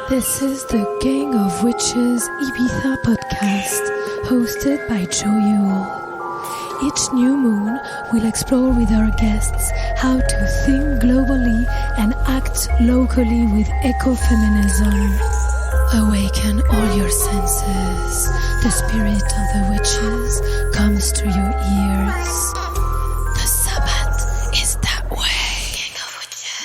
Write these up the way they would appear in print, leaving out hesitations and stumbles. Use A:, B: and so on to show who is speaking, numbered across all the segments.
A: This is the Gang of Witches Ibiza podcast, hosted by Joe Yule. Each new moon, we'll explore with our guests how to think globally and act locally with ecofeminism. Awaken all your senses. The spirit of the witches comes to your ears. The Sabbath is that way. Gang of Witches.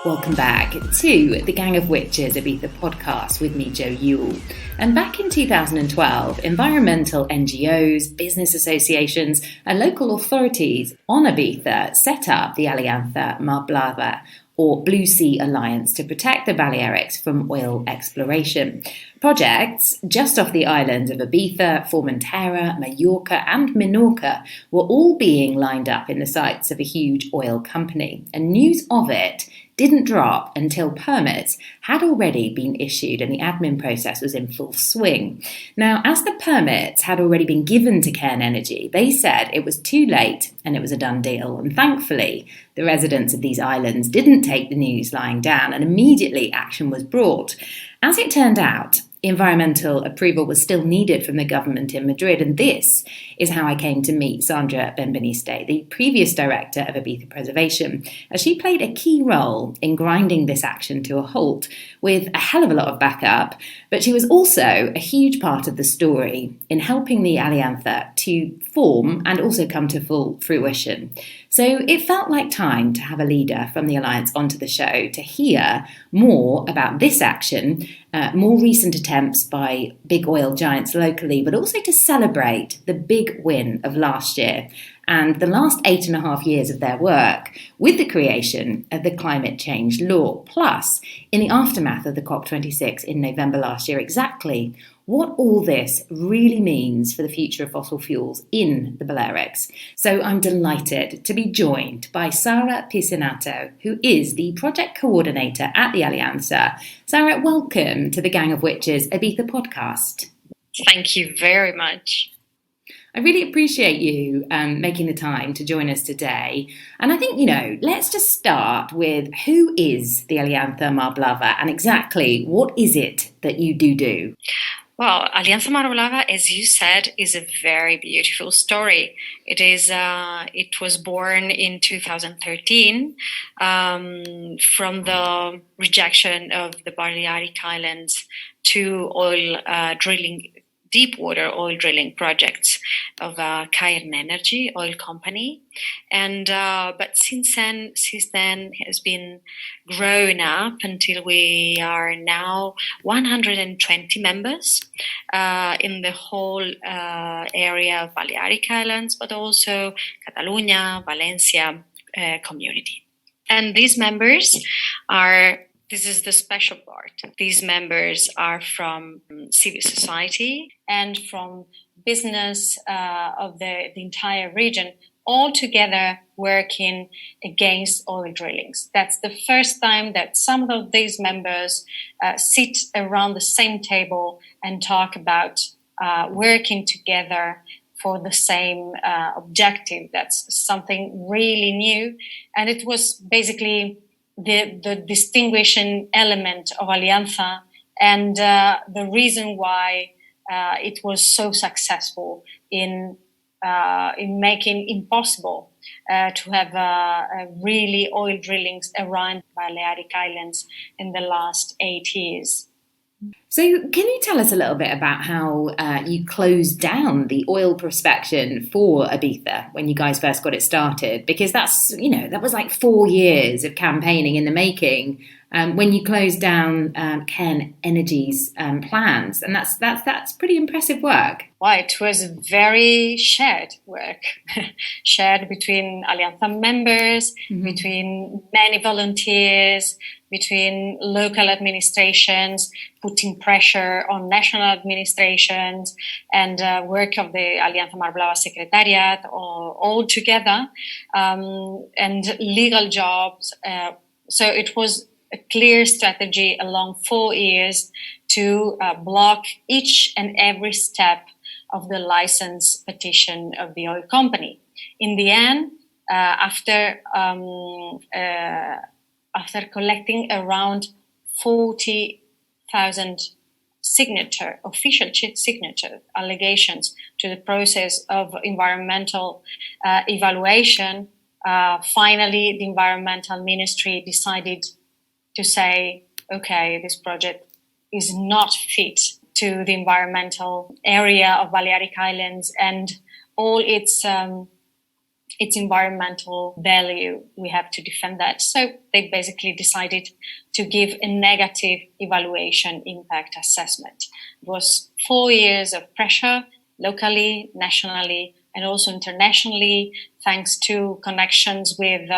B: Welcome back to the Gang of Witches Ibiza podcast with me, Joe Yule. And back in 2012, environmental NGOs, business associations and local authorities on Ibiza set up the Alianza Mar Blava, or Blue Sea Alliance, to protect the Balearics from oil exploration. Projects just off the islands of Ibiza, Formentera, Mallorca and Minorca were all being lined up in the sights of a huge oil company, and news of it didn't drop until permits had already been issued and the admin process was in full swing. Now, as the permits had already been given to Cairn Energy, they said it was too late and it was a done deal. And thankfully, the residents of these islands didn't take the news lying down and immediately action was brought. As it turned out, environmental approval was still needed from the government in Madrid, and this is how I came to meet Sara Pizzinato, the previous Director of Ibiza Preservation, as she played a key role in grinding this action to a halt with a hell of a lot of backup, but she was also a huge part of the story in helping the Allianza to form and also come to full fruition. So it felt like time to have a leader from the Alliance onto the show to hear more about this action, more recent attempts by big oil giants locally, but also to celebrate the big win of last year and the last 8.5 years of their work with the creation of the climate change law. Plus, in the aftermath of the COP26 in November last year, exactly what all this really means for the future of fossil fuels in the Balearics. So I'm delighted to be joined by Sara Pizzinato, who is the project coordinator at the Allianza. Sara, welcome to the Gang of Witches Ibiza podcast.
C: Thank you very much.
B: I really appreciate you making the time to join us today. And I think, let's just start with who is the Alianza Mar Blava and exactly what is it that you do?
C: Well, Alianza Mar Blava, as you said, is a very beautiful story. It was born in 2013 from the rejection of the Balearic Islands to oil drilling, deep water oil drilling projects of Cairn Energy oil company, and but since then has been grown up until we are now 120 members in the whole area of Balearic Islands, but also Catalonia, Valencia community. And these members are. This is the special part. These members are from civil society and from business of the entire region, all together working against oil drillings. That's the first time that some of these members sit around the same table and talk about working together for the same objective. That's something really new. And it was basically the distinguishing element of Alianza and the reason why it was so successful in making impossible to have really oil drillings around Balearic Islands in the last 8 years.
B: So can you tell us a little bit about how you closed down the oil prospection for Ibiza when you guys first got it started? Because that was like 4 years of campaigning in the making. when you closed down Cairn Energy's plants, and that's pretty impressive work.
C: Well, it was very shared work, shared between Alianza members, between many volunteers, between local administrations, putting pressure on national administrations, and work of the Alianza Mar Blava Secretariat, all together, and legal jobs. So it was a clear strategy along 4 years to block each and every step of the license petition of the oil company. In the end, after collecting around 40,000 official signature allegations to the process of environmental evaluation, finally the environmental ministry decided to say, okay, this project is not fit to the environmental area of Balearic Islands and all its environmental value. We have to defend that. So they basically decided to give a negative evaluation impact assessment. It was 4 years of pressure, locally, nationally, and also internationally, thanks to connections with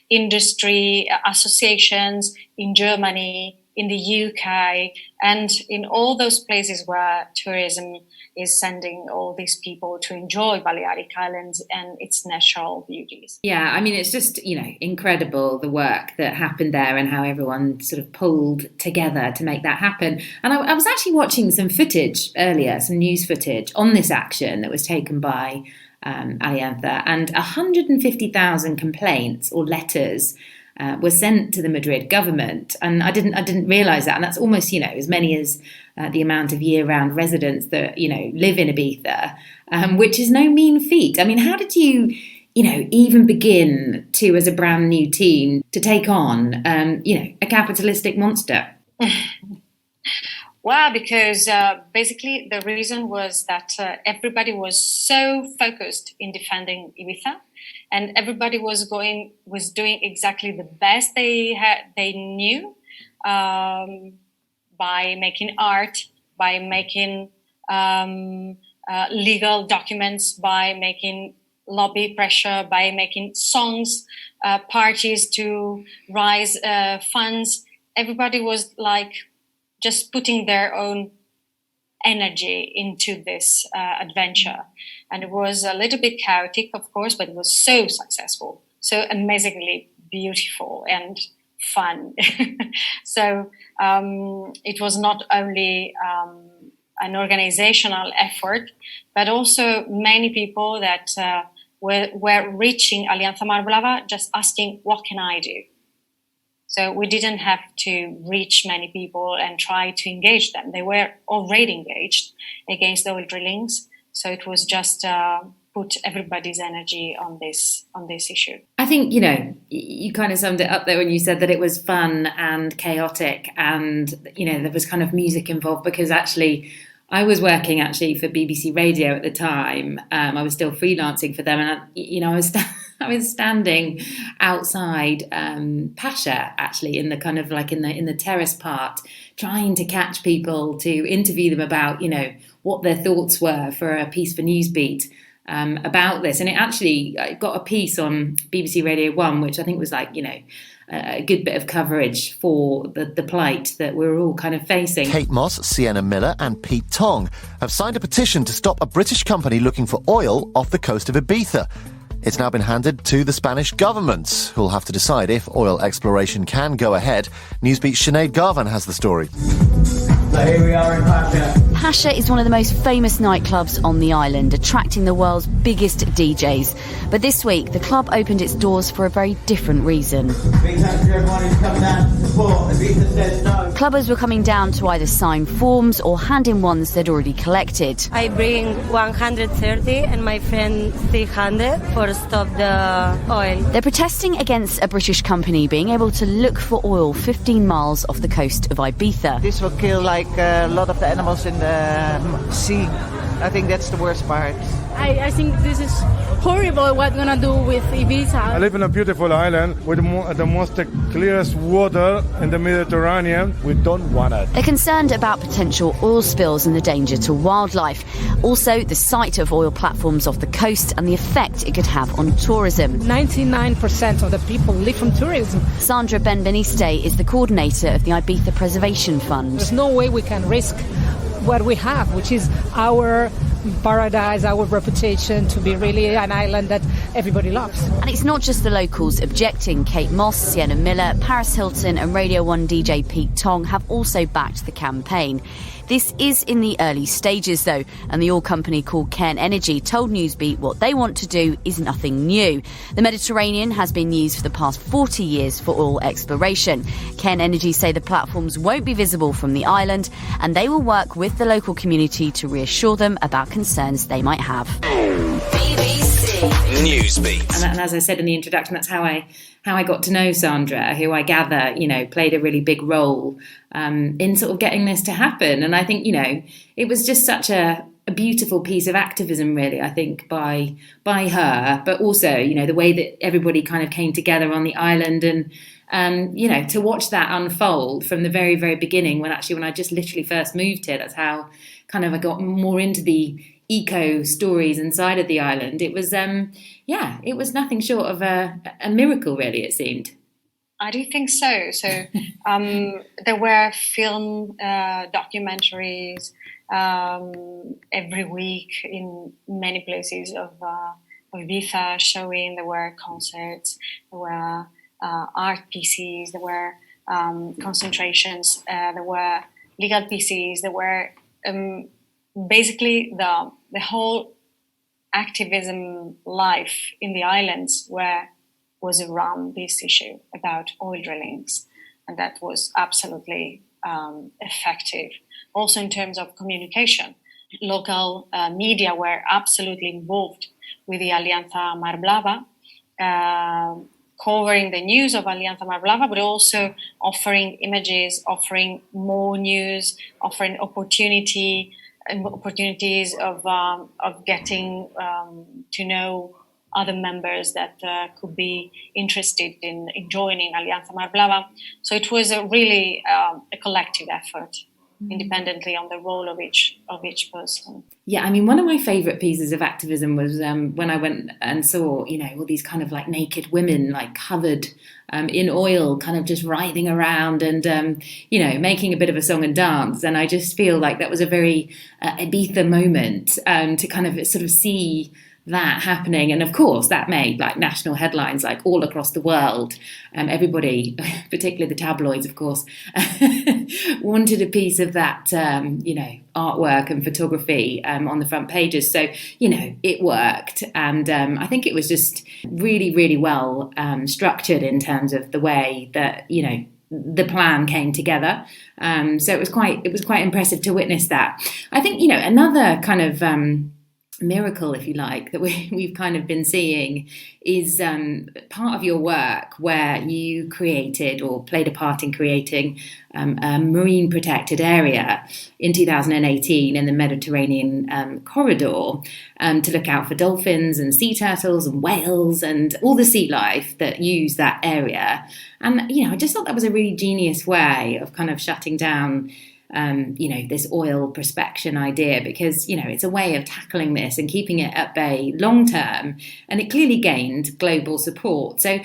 C: industry associations in Germany, in the UK, and in all those places where tourism is sending all these people to enjoy Balearic Islands and its natural beauties.
B: Yeah, I mean, it's just, incredible the work that happened there and how everyone sort of pulled together to make that happen. And I was actually watching some footage earlier, some news footage on this action that was taken by Alianza, and 150,000 complaints or letters were sent to the Madrid government, and I didn't realise that, and that's almost as many as the amount of year-round residents that live in Ibiza, which is no mean feat. I mean, how did you even begin to, as a brand new team, to take on a capitalistic monster?
C: Well, because basically the reason was that everybody was so focused in defending Ibiza, and everybody was doing exactly the best they knew, by making art, by making legal documents, by making lobby pressure, by making songs, parties to raise funds. Everybody was just putting their own energy into this adventure. And it was a little bit chaotic, of course, but it was so successful, so amazingly beautiful and fun. So it was not only an organizational effort, but also many people that were reaching Alianza Mar Blava just asking, what can I do? So we didn't have to reach many people and try to engage them. They were already engaged against the oil drillings. So it was just put everybody's energy on this issue.
B: I think, you kind of summed it up there when you said that it was fun and chaotic and, there was kind of music involved, because actually I was working for BBC Radio at the time. I was still freelancing for them, and I was standing outside Pasha, actually, in the kind of in the terrace part, trying to catch people to interview them about what their thoughts were for a piece for Newsbeat about this. And it actually got a piece on BBC Radio 1, which I think was a good bit of coverage for the plight that we're all kind of facing.
D: Kate Moss, Sienna Miller and Pete Tong have signed a petition to stop a British company looking for oil off the coast of Ibiza. It's now been handed to the Spanish government, who'll have to decide if oil exploration can go ahead. Newsbeat's Sinead Garvan has the story.
E: So here we are in Pasha.
F: Pasha is one of the most famous nightclubs on the island, attracting the world's biggest DJs. But this week, the club opened its doors for a very different reason.
E: Big thanks to everyone who's come down to support. Ibiza says no.
F: Clubbers were coming down to either sign forms or hand in ones they'd already collected.
G: I bring 130 and my friend 300 for stop the oil.
F: They're protesting against a British company being able to look for oil 15 miles off the coast of Ibiza.
H: This will kill a lot of the animals in the sea, I think that's the worst part.
I: I think this is horrible what we're going to do with Ibiza.
J: I live in a beautiful island with the most clearest water in the Mediterranean. We don't want it.
F: They're concerned about potential oil spills and the danger to wildlife. Also, the sight of oil platforms off the coast and the effect it could have on tourism.
I: 99% of the people live from tourism.
F: Sandra Benveniste is the coordinator of the Ibiza Preservation Fund.
I: There's no way we can risk what we have, which is our paradise, our reputation to be really an island that everybody loves.
F: And it's not just the locals objecting. Kate Moss, Sienna Miller, Paris Hilton and Radio 1 DJ Pete Tong have also backed the campaign. This is in the early stages, though, and the oil company called Cairn Energy told Newsbeat what they want to do is nothing new. The Mediterranean has been used for the past 40 years for oil exploration. Cairn Energy say the platforms won't be visible from the island, and they will work with the local community to reassure them about concerns they might have.
B: BBC Newsbeat. And as I said in the introduction, that's how I got to know Sandra, who I gather, played a really big role in sort of getting this to happen. And I think, it was just such a beautiful piece of activism, really, I think, by her, but also, the way that everybody kind of came together on the island and, to watch that unfold from the very, very beginning when I just literally first moved here. That's how kind of I got more into the eco stories inside of the island. It was, it was nothing short of a miracle, really, it seemed.
C: I do think so. So there were film documentaries every week in many places of Ibiza showing. There were concerts, there were art pieces, there were concentrations, there were legal pieces, there were basically the whole activism life in the islands was around this issue about oil drillings, and that was absolutely effective. Also in terms of communication, local media were absolutely involved with the Alianza Mar Blava, covering the news of Alianza Mar Blava, but also offering images, offering more news, offering opportunities of getting to know other members that could be interested in joining Alianza Mar Blava. So it was a really a collective effort, independently on the role of each person.
B: Yeah, I mean, one of my favourite pieces of activism was when I went and saw, all these kind of like naked women, like covered in oil, kind of just writhing around and, making a bit of a song and dance. And I just feel like that was a very Ibiza moment to kind of sort of see that happening. And of course, that made like national headlines like all across the world. Everybody, particularly the tabloids, of course, wanted a piece of that, artwork and photography on the front pages. So, it worked. And I think it was just really, really well structured in terms of the way that, the plan came together. So it was quite impressive to witness that. I think, another kind of miracle, if you like, that we've kind of been seeing is part of your work where you created or played a part in creating a marine protected area in 2018 in the Mediterranean corridor to look out for dolphins and sea turtles and whales and all the sea life that use that area. And, I just thought that was a really genius way of kind of shutting down this oil prospection idea, because, it's a way of tackling this and keeping it at bay long term. And it clearly gained global support. So,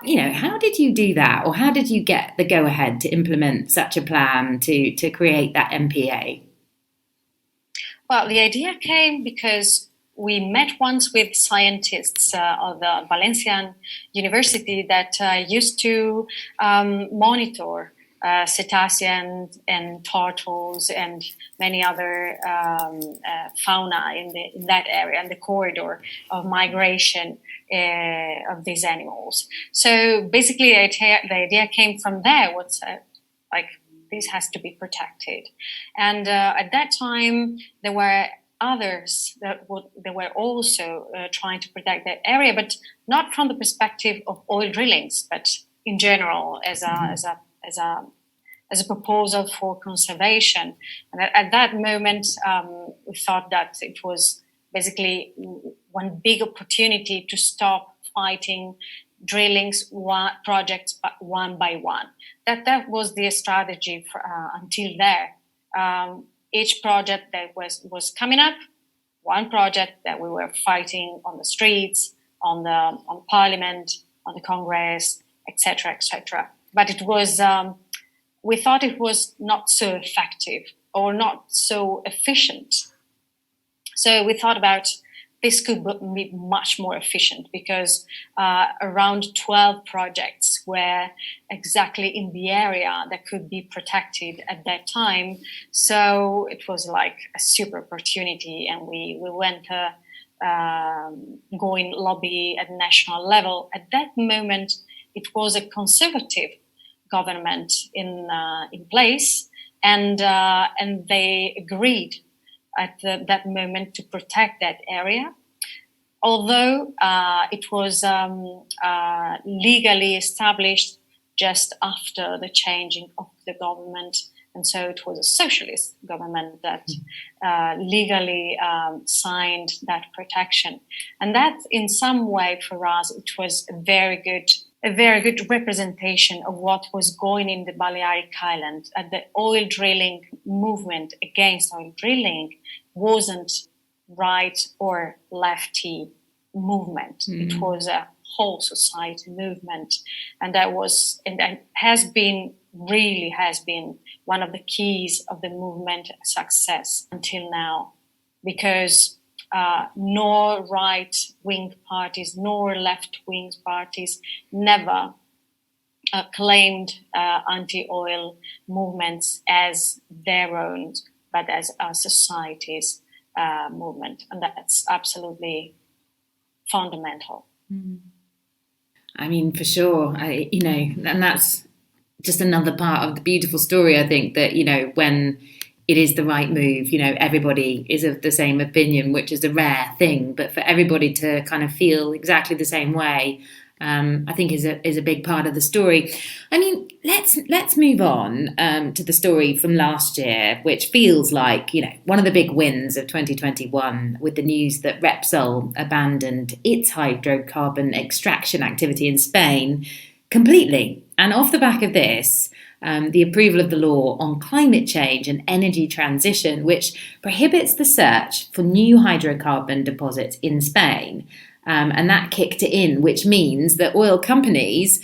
B: how did you do that? Or how did you get the go ahead to implement such a plan to create that MPA?
C: Well, the idea came because we met once with scientists of the Valencian University that used to monitor cetaceans and turtles and many other fauna in that area and the corridor of migration of these animals. So basically, the idea came from there. This has to be protected, and at that time there were others that were also trying to protect that area, but not from the perspective of oil drillings, but in general as a as a proposal for conservation. And at that moment, we thought that it was basically one big opportunity to stop fighting drillings projects one by one. That was the strategy for, until there. Each project that was coming up, one project that we were fighting on the streets, on Parliament, on the Congress, etc., etc. But it was, we thought it was not so effective or not so efficient. So we thought about this could be much more efficient, because around 12 projects were exactly in the area that could be protected at that time. So it was like a super opportunity, and we went going lobby at national level. At that moment, it was a conservative government in place, and they agreed at that moment to protect that area, although it was legally established just after the changing of the government. And so it was a socialist government that legally signed that protection. And that, in some way, for us, it was a very good representation of what was going in the Balearic Islands. The oil drilling movement against oil drilling wasn't right or lefty movement. It was a whole society movement, and that was and has been one of the keys of the movement success until now, because nor right-wing parties nor left-wing parties never claimed anti-oil movements as their own, but as a society's movement. And that's absolutely fundamental.
B: I mean, for sure, and that's just another part of the beautiful story, I think, that, when it is the right move, everybody is of the same opinion, which is a rare thing, but for everybody to kind of feel exactly the same way, I think is a big part of the story. I mean, let's move on to the story from last year, which feels like, one of the big wins of 2021, with the news that Repsol abandoned its hydrocarbon extraction activity in Spain completely. And off the back of this, the approval of the law on climate change and energy transition, which prohibits the search for new hydrocarbon deposits in Spain. And that kicked it in, which means that oil companies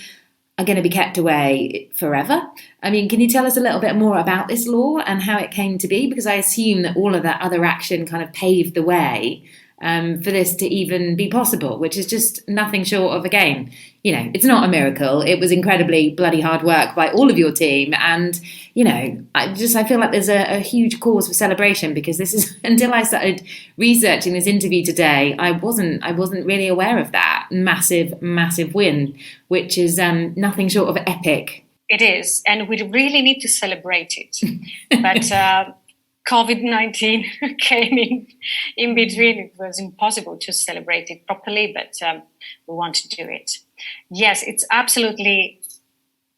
B: are going to be kept away forever. I mean, can you tell us a little bit more about this law and how it came to be? Because I assume that all of that other action kind of paved the way for this to even be possible, which is just nothing short of, again, it's not a miracle. It was incredibly bloody hard work by all of your team. And, I feel like there's a huge cause for celebration, because this is, until I started researching this interview today, I wasn't really aware of that massive win, which is nothing short of epic.
C: It is, and we really need to celebrate it. But COVID-19 came in between. It was impossible to celebrate it properly, but we want to do it. Yes, it's absolutely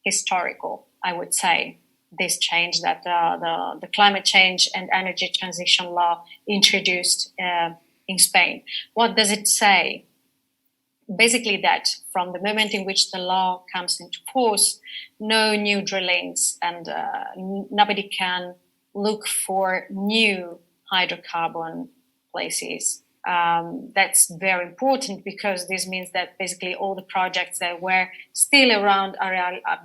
C: historical, I would say, this change that the climate change and energy transition law introduced in Spain. What does it say? Basically that from the moment in which the law comes into force, no new drillings, and nobody can look for new hydrocarbon places. That's very important, because this means that basically all the projects that were still around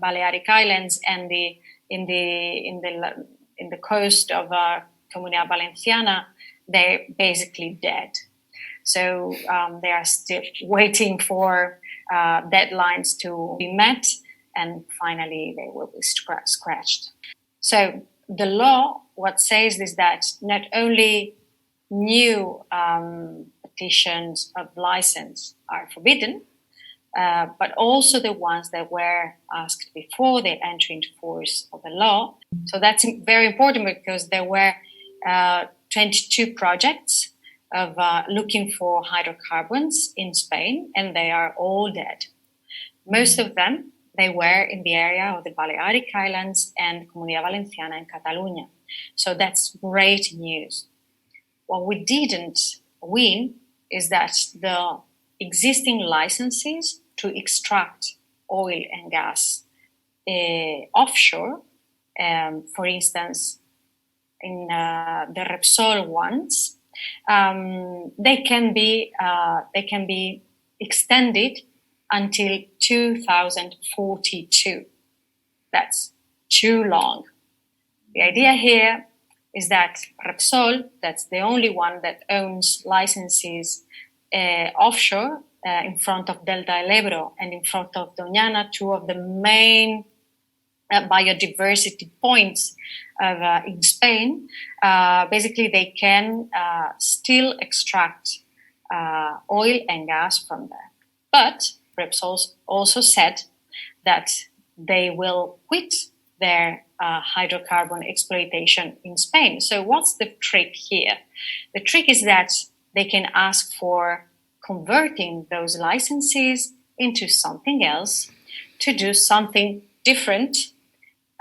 C: Balearic Islands and in the coast of Comunidad Valenciana, they're basically dead. So they are still waiting for deadlines to be met, and finally they will be scratched. So the law, what says is that not only new petitions of license are forbidden, but also the ones that were asked before the entry into force of the law. So that's very important, because there were 22 projects of looking for hydrocarbons in Spain, and they are all dead. Most of them, they were in the area of the Balearic Islands and Comunidad Valenciana and Catalonia. So that's great news. What we didn't win is that the existing licenses to extract oil and gas offshore, for instance, in the Repsol ones, they can be extended until 2042. That's too long. The idea here is that Repsol, that's the only one that owns licenses offshore in front of Delta del Ebro and in front of Doñana, two of the main biodiversity points in Spain. Basically, they can still extract oil and gas from there. But Repsol also said that they will quit their hydrocarbon exploitation in Spain. So what's the trick here? The trick is that they can ask for converting those licenses into something else to do something different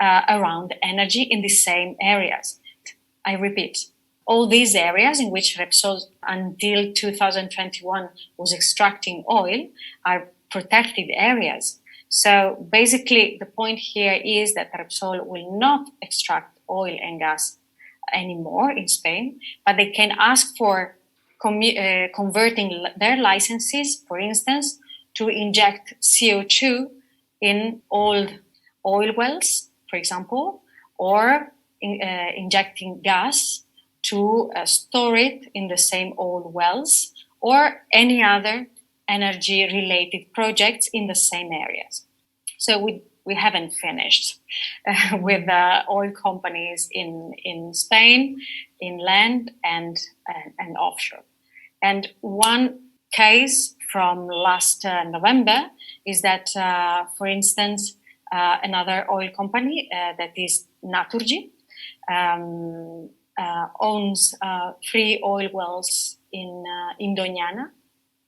C: around energy in the same areas. I repeat, all these areas in which Repsol until 2021 was extracting oil are protected areas. So basically the point here is that Repsol will not extract oil and gas anymore in Spain, but they can ask for converting their licenses, for instance, to inject CO2 in old oil wells, for example, or injecting gas to store it in the same old wells, or any other energy-related projects in the same areas. So we haven't finished with oil companies in Spain, inland and offshore. And one case from last November is that, for instance, another oil company that is Naturgy owns 3 oil wells in Doñana,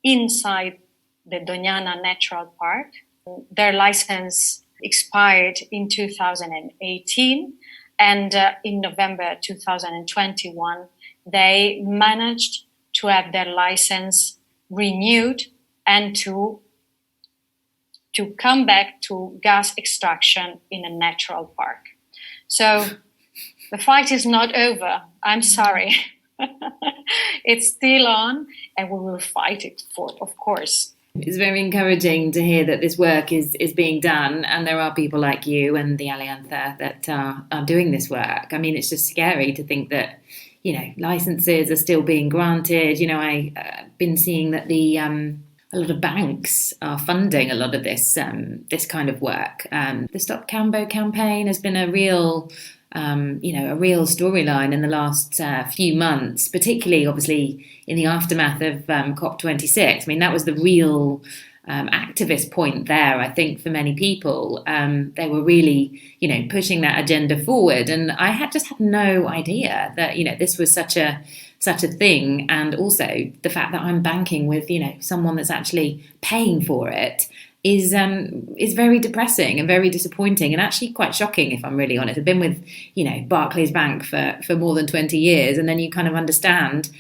C: inside the Doñana Natural Park. Their license expired in 2018, and in November 2021, they managed to have their license renewed and to come back to gas extraction in a natural park. So the fight is not over. I'm sorry. It's still on, and we will fight it of course.
B: It's very encouraging to hear that this work is being done, and there are people like you and the Allianza that are doing this work. I mean, it's just scary to think that, licenses are still being granted. I've been seeing that a lot of banks are funding a lot of this kind of work. The Stop Cambo campaign has been a real storyline in the last few months, particularly obviously in the aftermath of COP26. I mean, that was the real activist point there, I think, for many people. They were really, pushing that agenda forward. And I had no idea that, this was such a thing. And also the fact that I'm banking with, someone that's actually paying for it is very depressing and very disappointing, and actually quite shocking, if I'm really honest. I've been with, Barclays Bank for more than 20 years, and then you kind of understand,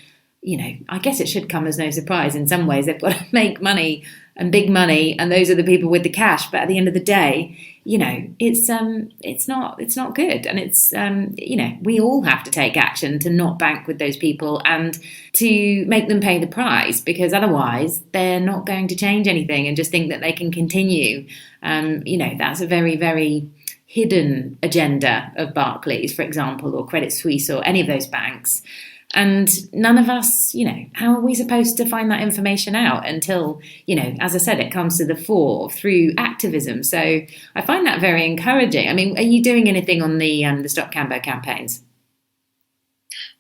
B: I guess it should come as no surprise. In some ways, they've got to make money and big money, and those are the people with the cash. But at the end of the day, it's not good, and it's we all have to take action to not bank with those people and to make them pay the price, because otherwise they're not going to change anything and just think that they can continue. That's a very, very hidden agenda of Barclays, for example, or Credit Suisse, or any of those banks. And none of us, how are we supposed to find that information out until, as I said, it comes to the fore through activism. So I find that very encouraging. I mean, are you doing anything on the Stop Cambo campaigns?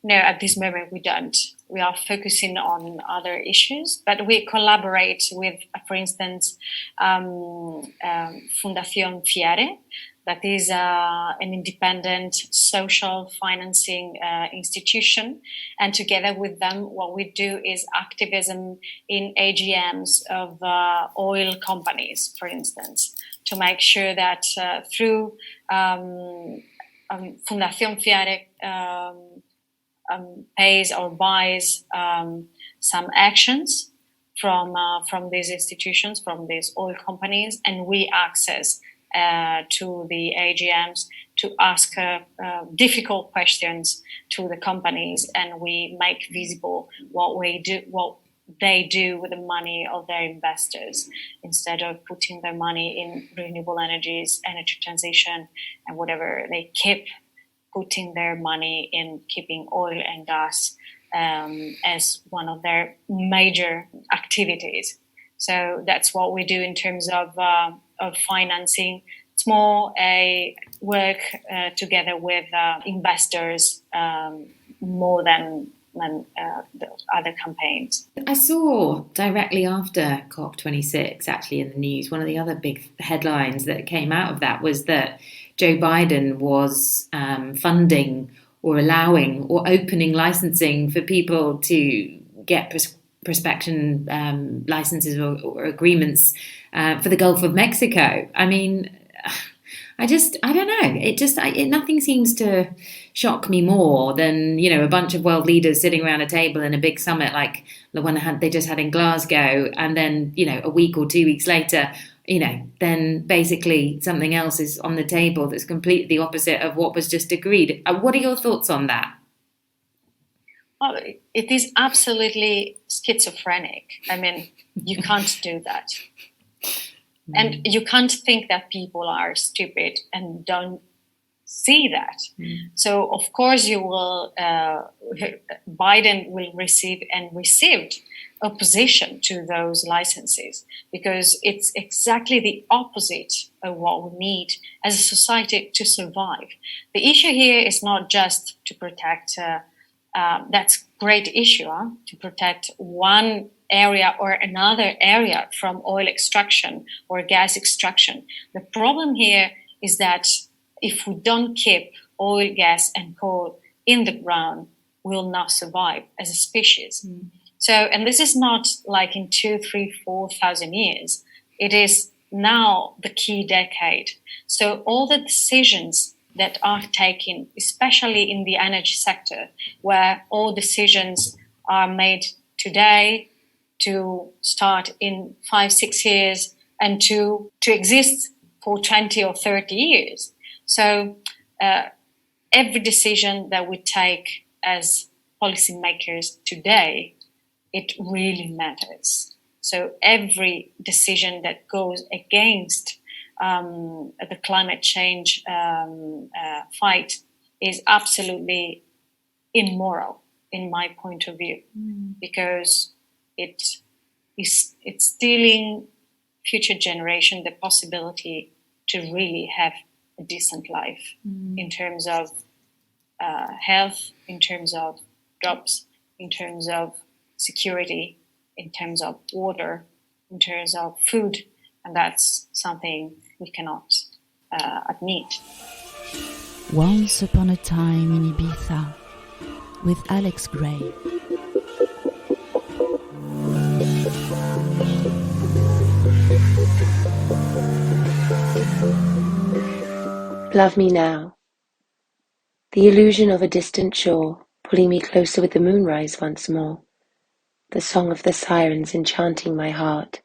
C: No, at this moment we don't. We are focusing on other issues, but we collaborate with, for instance, Fundación Fiare, that is an independent social financing institution. And together with them, what we do is activism in AGMs of oil companies, for instance. to make sure that through Fundación Fiare pays or buys some actions from these institutions, from these oil companies, and we access to the AGMs to ask difficult questions to the companies, and we make visible what they do with the money of their investors, instead of putting their money in renewable energies, energy transition, and whatever. They keep putting their money in keeping oil and gas as one of their major activities. So that's what we do in terms of financing. It's more a work together with investors more than the other campaigns.
B: I saw directly after COP26, actually in the news, one of the other big headlines that came out of that was that Joe Biden was funding or allowing or opening licensing for people to get prospection licenses or agreements for the Gulf of Mexico. I mean, I don't know. Nothing seems to shock me more than, a bunch of world leaders sitting around a table in a big summit like the one they just had in Glasgow, and then, a week or 2 weeks later, then basically something else is on the table that's completely the opposite of what was just agreed. What are your thoughts on that?
C: Well, it is absolutely schizophrenic. I mean, you can't do that. And you can't think that people are stupid and don't see that. So, of course, you will. Biden will receive and received opposition to those licenses, because it's exactly the opposite of what we need as a society to survive. The issue here is not just to protect. That's a great issue, to protect one area or another area from oil extraction or gas extraction. The problem here is that if we don't keep oil, gas, and coal in the ground, we'll not survive as a species. So, and this is not like in 2,000, 3,000, 4,000 years. It is now the key decade. So all the decisions that are taken, especially in the energy sector, where all decisions are made today to start in 5, 6 years and to exist for 20 or 30 years. So every decision that we take as policymakers today, it really matters. So every decision that goes against the climate change fight is absolutely immoral, in my point of view, because it's stealing future generation the possibility to really have a decent life in terms of health, in terms of jobs, in terms of security, in terms of water, in terms of food, and that's something we cannot admit.
H: Once Upon a Time in Ibiza with Alex Gray.
K: Love me now. The illusion of a distant shore, pulling me closer with the moonrise once more. The song of the sirens enchanting my heart.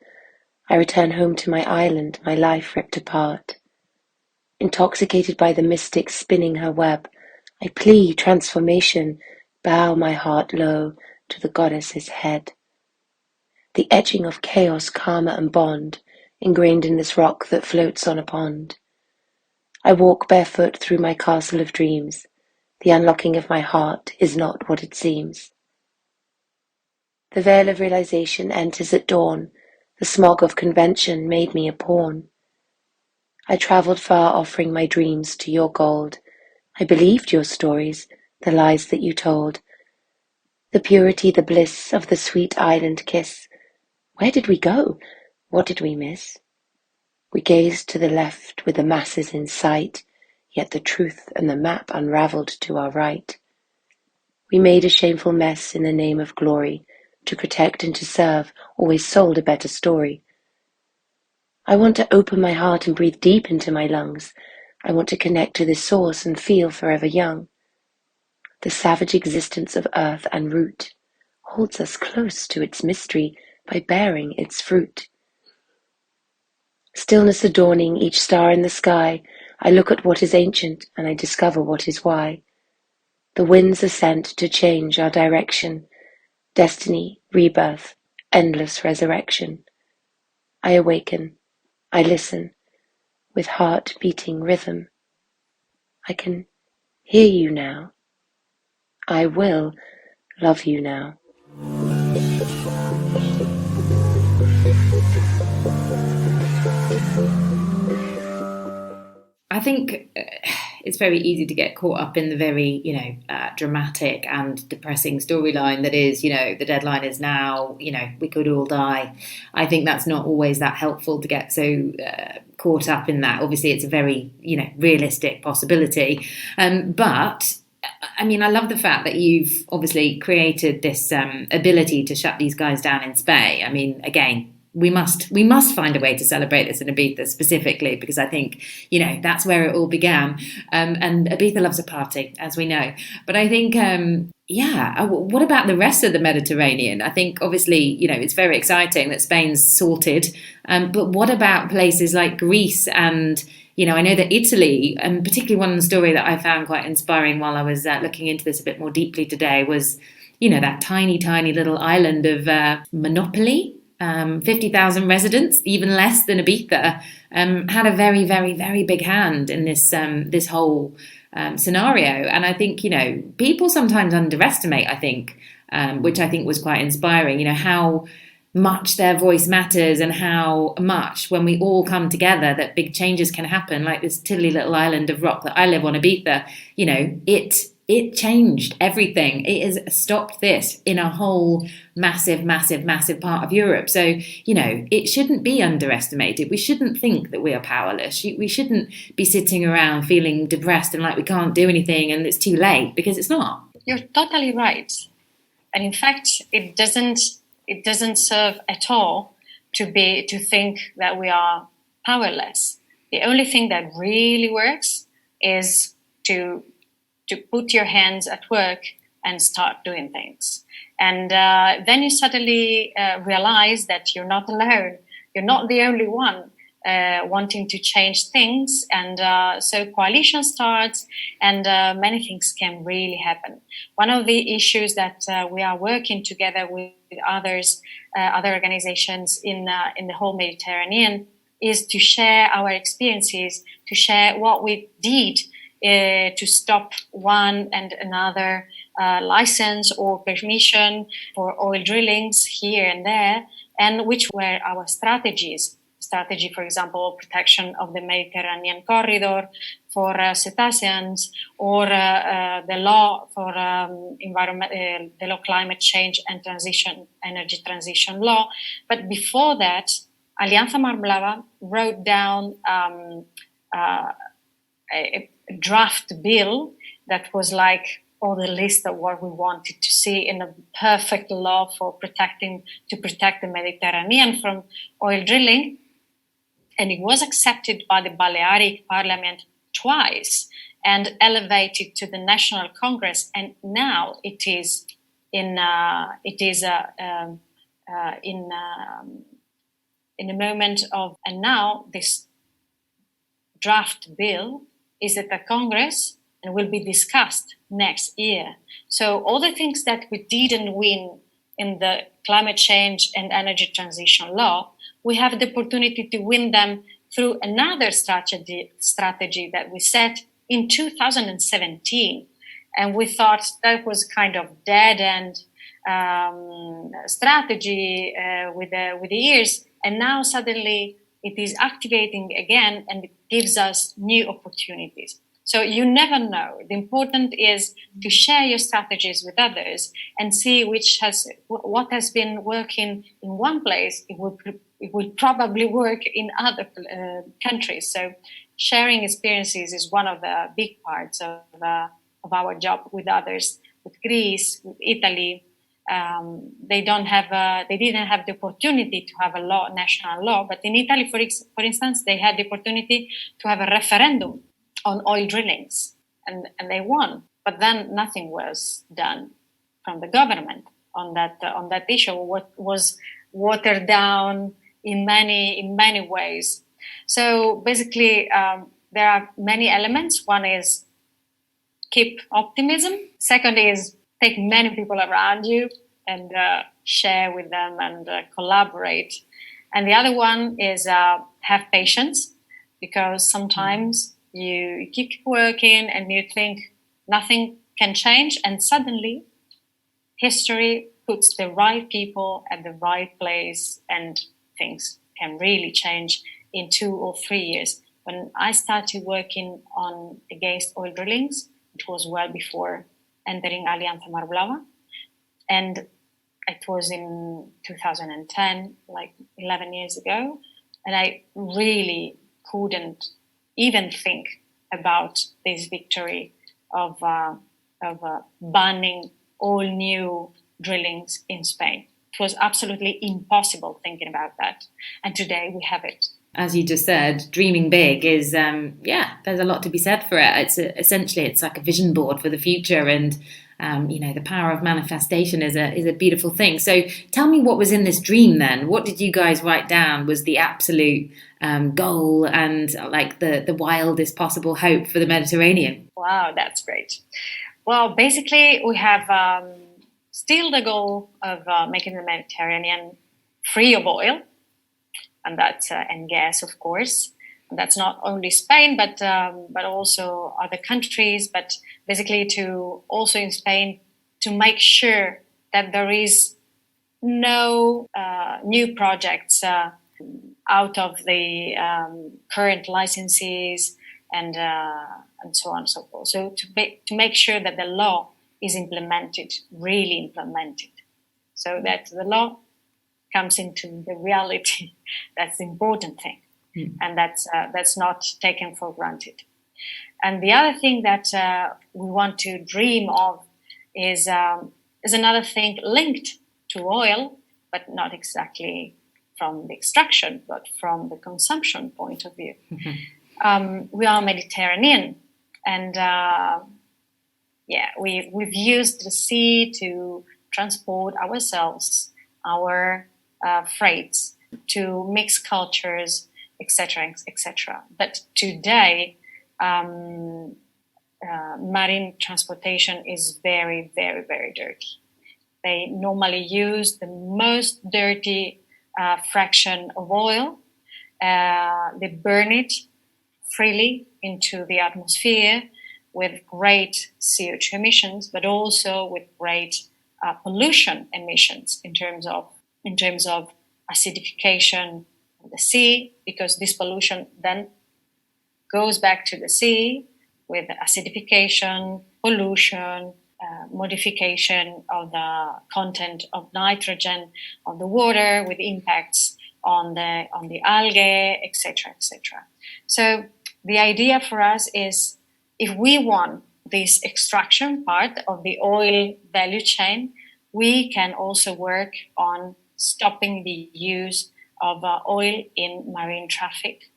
K: I return home to my island, my life ripped apart. Intoxicated by the mystic spinning her web, I plea transformation, bow my heart low to the goddess's head. The etching of chaos, karma and bond, ingrained in this rock that floats on a pond. I walk barefoot through my castle of dreams. The unlocking of my heart is not what it seems. The veil of realization enters at dawn. The smog of convention made me a pawn. I traveled far offering my dreams to your gold. I believed your stories, the lies that you told. The purity, the bliss of the sweet island kiss. Where did we go? What did we miss? We gazed to the left with the masses in sight, yet the truth and the map unraveled to our right. We made a shameful mess in the name of glory. To protect and to serve, always sold a better story. I want to open my heart and breathe deep into my lungs. I want to connect to this source and feel forever young. The savage existence of earth and root holds us close to its mystery by bearing its fruit. Stillness adorning each star in the sky, I look at what is ancient and I discover what is why. The winds are sent to change our direction, destiny, rebirth, endless resurrection. I awaken, I listen, with heart beating rhythm. I can hear you now. I will love you now.
B: I think it's very easy to get caught up in the very, dramatic and depressing storyline that is, the deadline is now, we could all die. I think that's not always that helpful to get so caught up in that. Obviously, it's a very, realistic possibility. But I mean, I love the fact that you've obviously created this ability to shut these guys down in Spain. I mean, again, we must find a way to celebrate this in Ibiza specifically, because I think, that's where it all began. And Ibiza loves a party, as we know. But I think, what about the rest of the Mediterranean? I think, obviously, it's very exciting that Spain's sorted. But what about places like Greece and, I know that Italy, and particularly one story that I found quite inspiring while I was looking into this a bit more deeply today was, that tiny, tiny little island of Monopoly. 50,000 residents, even less than Ibiza, had a very, very, very big hand in this whole scenario. And I think, people sometimes underestimate, which I think was quite inspiring, how much their voice matters and how much when we all come together that big changes can happen, like this tiddly little island of rock that I live on, Ibiza, it changed everything. It has stopped this in a whole massive, massive, massive part of Europe. So, it shouldn't be underestimated. We shouldn't think that we are powerless. We shouldn't be sitting around feeling depressed and like we can't do anything and it's too late, because it's not.
C: You're totally right. And in fact, it doesn't serve at all to think that we are powerless. The only thing that really works is to put your hands at work and start doing things. And then you suddenly realize that you're not alone. You're not the only one wanting to change things. And so coalition starts and many things can really happen. One of the issues that we are working together with other organizations in the whole Mediterranean is to share our experiences, to share what we did to stop one and another license or permission for oil drillings here and there, and which were our strategies. Strategy, for example, protection of the Mediterranean corridor for cetaceans, or the law for the law climate change and energy transition law. But before that, Alianza Mar Blava wrote down a draft bill that was like all the list of what we wanted to see in a perfect law to protect the Mediterranean from oil drilling. And it was accepted by the Balearic Parliament twice and elevated to the National Congress. And now it is in a moment of, and now this draft bill is at the Congress and will be discussed next year. So all the things that we didn't win in the climate change and energy transition law, we have the opportunity to win them through another strategy that we set in 2017. And we thought that was kind of dead-end strategy with the years. And now suddenly it is activating again and it gives us new opportunities. So you never know. The important is to share your strategies with others and see what has been working in one place. It will probably work in other countries. So sharing experiences is one of the big parts of our job with others, with Greece, with Italy, They didn't have the opportunity to have a national law. But in Italy, for instance, they had the opportunity to have a referendum on oil drillings, and they won. But then nothing was done from the government on that issue. What was watered down in many ways. So basically, there are many elements. One is keep optimism. Second is take many people around you and share with them and collaborate. And the other one is have patience, because sometimes you keep working and you think nothing can change, and suddenly history puts the right people at the right place and things can really change in 2 or 3 years. When I started working on against oil drillings, it was well before entering Alianza Mar Blava, and it was in 2010, like 11 years ago, and I really couldn't even think about this victory of banning all new drillings in Spain. It was absolutely impossible thinking about that, and today we have it.
B: As you just said, dreaming big is, there's a lot to be said for it. It's essentially like a vision board for the future, and the power of manifestation is a beautiful thing. So tell me, what was in this dream then? What did you guys write down was the absolute goal and like the wildest possible hope for the Mediterranean?
C: Wow, that's great. Well, basically, we have still the goal of making the Mediterranean free of oil. And that's and gas, of course. And that's not only Spain, but also other countries. But basically, to also in Spain to make sure that there is no new projects out of the current licenses and so on and so forth. So to make sure that the law is implemented, really implemented, so that the law comes into the reality. That's the important thing, and that's not taken for granted. And the other thing that we want to dream of is another thing linked to oil, but not exactly from the extraction, but from the consumption point of view. We are Mediterranean, and we've used the sea to transport ourselves, our freights, to mix cultures, etc., etc. But today, marine transportation is very, very, very dirty. They normally use the most dirty fraction of oil. They burn it freely into the atmosphere with great CO2 emissions, but also with great pollution emissions in terms of acidification of the sea, because this pollution then goes back to the sea with acidification, pollution, modification of the content of nitrogen of the water, with impacts on the algae, etc., etc. So the idea for us is, if we want this extraction part of the oil value chain, we can also work on stopping the use of oil in marine traffic,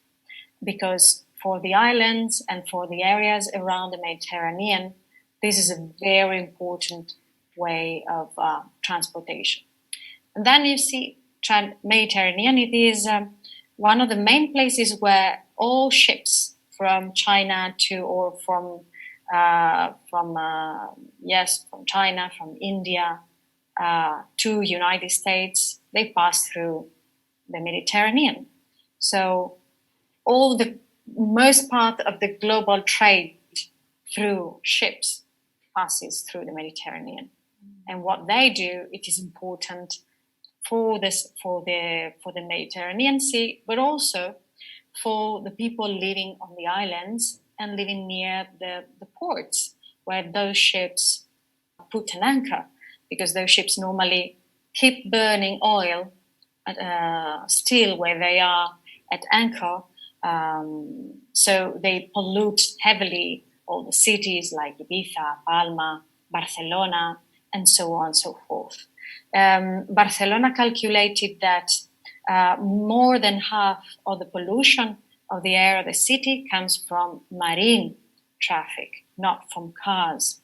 C: because for the islands and for the areas around the Mediterranean, this is a very important way of transportation. And then you see, Mediterranean, it is one of the main places where all ships from China from China, from India to United States, they pass through the Mediterranean. So most part of the global trade through ships passes through the Mediterranean. And what they do, it is important for the Mediterranean Sea, but also for the people living on the islands and living near the ports where those ships put an anchor, because those ships normally keep burning oil still where they are at anchor. So they pollute heavily all the cities like Ibiza, Palma, Barcelona, and so on and so forth. Barcelona calculated that more than half of the pollution of the air of the city comes from marine traffic, not from cars.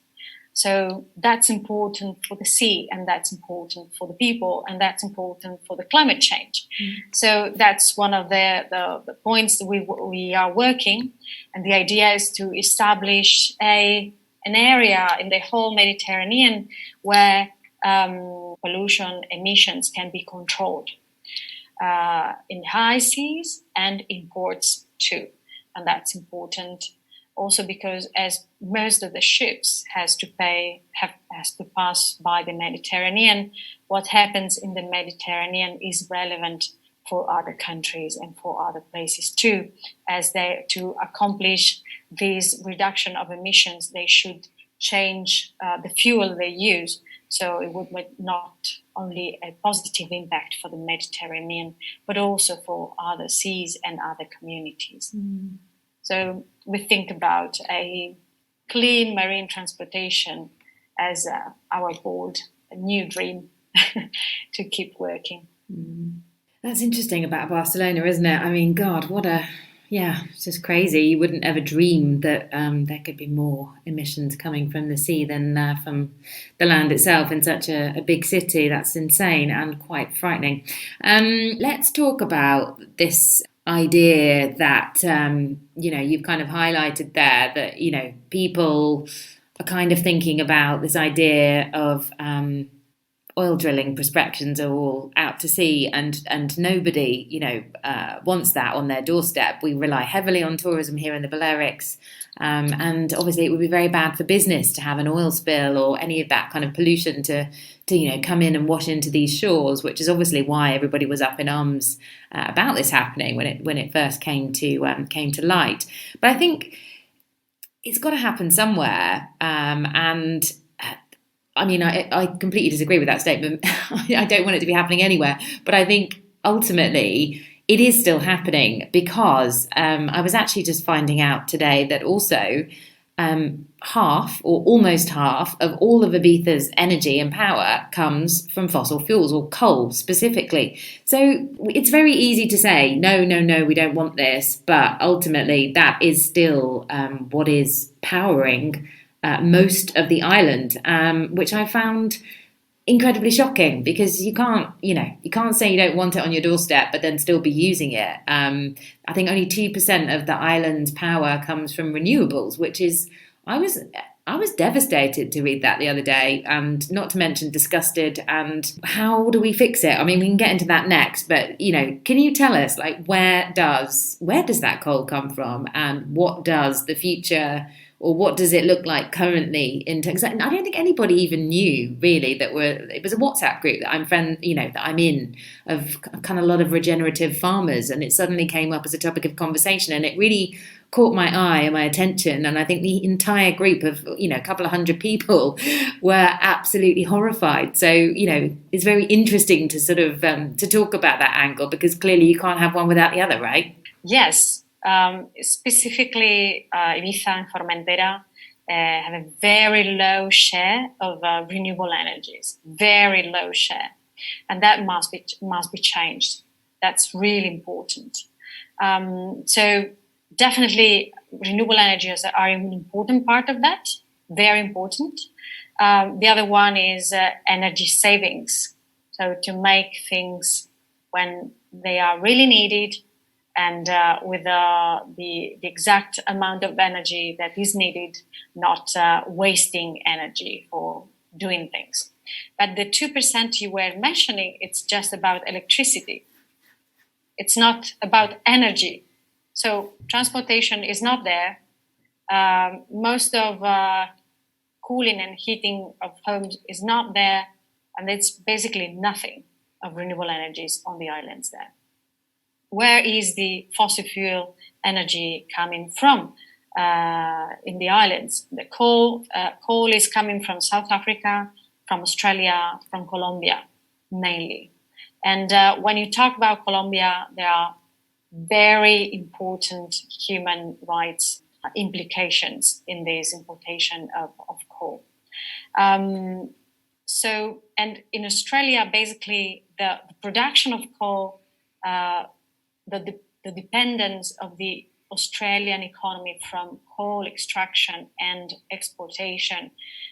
C: So that's important for the sea, and that's important for the people, and that's important for the climate change. So that's one of the points that we are working, and the idea is to establish an area in the whole Mediterranean where pollution emissions can be controlled in high seas and in ports too, and that's important. Also, because as most of the ships has to pass by the Mediterranean, what happens in the Mediterranean is relevant for other countries and for other places too. As to accomplish this reduction of emissions, they should change the fuel they use. So it would make not only a positive impact for the Mediterranean, but also for other seas and other communities. So we think about a clean marine transportation as our bold, a new dream to keep working.
B: That's interesting about Barcelona, isn't it? I mean, God, it's just crazy. You wouldn't ever dream that there could be more emissions coming from the sea than from the land itself in such a big city. That's insane and quite frightening. Let's talk about this idea that, you've kind of highlighted there that, people are kind of thinking about this idea of oil drilling prospections are all out to sea and nobody, wants that on their doorstep. We rely heavily on tourism here in the Balearics. And obviously it would be very bad for business to have an oil spill or any of that kind of pollution to come in and wash into these shores, which is obviously why everybody was up in arms about this happening when it first came to light. But I think it's got to happen somewhere. And I mean, I completely disagree with that statement. I don't want it to be happening anywhere. But I think ultimately it is still happening because I was actually just finding out today that also half or almost half of all of Ibiza's energy and power comes from fossil fuels or coal specifically. So it's very easy to say, no, we don't want this. But ultimately that is still what is powering most of the island, which I found incredibly shocking because you can't say you don't want it on your doorstep but then still be using it. I think only 2% of the island's power comes from renewables, which is I was devastated to read that the other day, and not to mention disgusted. And how do we fix it? I mean, we can get into that next, but can you tell us where does that coal come from, and what does the future? Or what does it look like currently in terms? I don't think anybody even knew really that it was a WhatsApp group that that I'm in of kind of a lot of regenerative farmers, and it suddenly came up as a topic of conversation, and it really caught my eye and my attention. And I think the entire group of a couple of hundred people were absolutely horrified. So it's very interesting to sort of to talk about that angle, because clearly you can't have one without the other, right?
C: Yes. Specifically, Ibiza and Formentera have a very low share of renewable energies, very low share, and that must be changed. That's really important. So definitely, renewable energies are an important part of that, very important. The other one is energy savings, so to make things when they are really needed. And with the exact amount of energy that is needed, not wasting energy for doing things. But the 2% you were mentioning, it's just about electricity. It's not about energy. So transportation is not there. Most of cooling and heating of homes is not there. And it's basically nothing of renewable energies on the islands there. Where is the fossil fuel energy coming from in the islands? The coal is coming from South Africa, from Australia, from Colombia, mainly. And when you talk about Colombia, there are very important human rights implications in this importation of coal. and in Australia, basically, the production of coal, the dependence of the Australian economy from coal extraction and exportation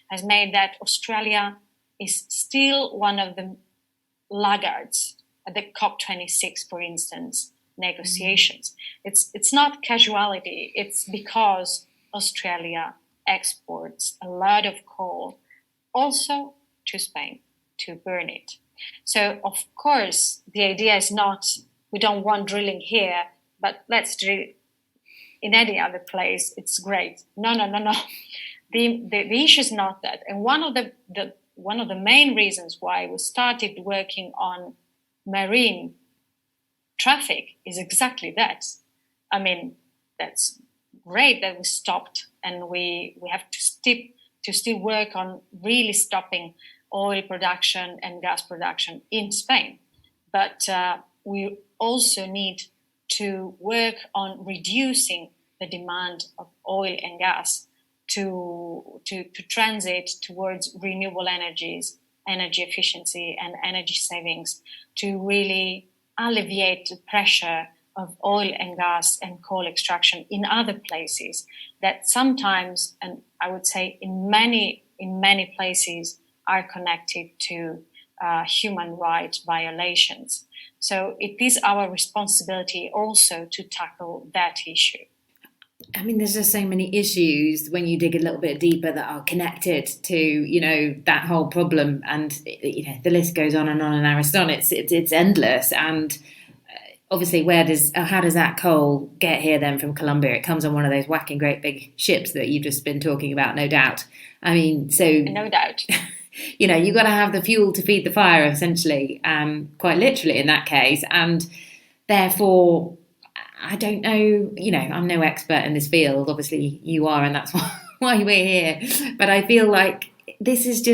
C: has made that Australia is still one of the laggards at the COP26, for instance, negotiations. It's not casuality. It's because Australia exports a lot of coal also to Spain to burn it. So, of course, the idea is not, we don't want drilling here, but let's drill in any other place. It's great. No. The issue is not that. And one of the main reasons why we started working on marine traffic is exactly that. I mean, that's great that we stopped, and we have to still work on really stopping oil production and gas production in Spain. But we also need to work on reducing the demand of oil and gas to transit towards renewable energies, energy efficiency and energy savings, to really alleviate the pressure of oil and gas and coal extraction in other places that sometimes, and I would say in many places, are connected to human rights violations. So it is our responsibility also to tackle that issue.
B: I mean, there's just so many issues when you dig a little bit deeper that are connected to, that whole problem. And, the list goes on and on and on. It's endless. And obviously, how does that coal get here then from Colombia? It comes on one of those whacking great big ships that you've just been talking about, no doubt. I mean, so...
C: No doubt.
B: You've got to have the fuel to feed the fire, essentially, quite literally in that case. And therefore, I don't know, I'm no expert in this field. Obviously, you are, and that's why we're here. But I feel like this is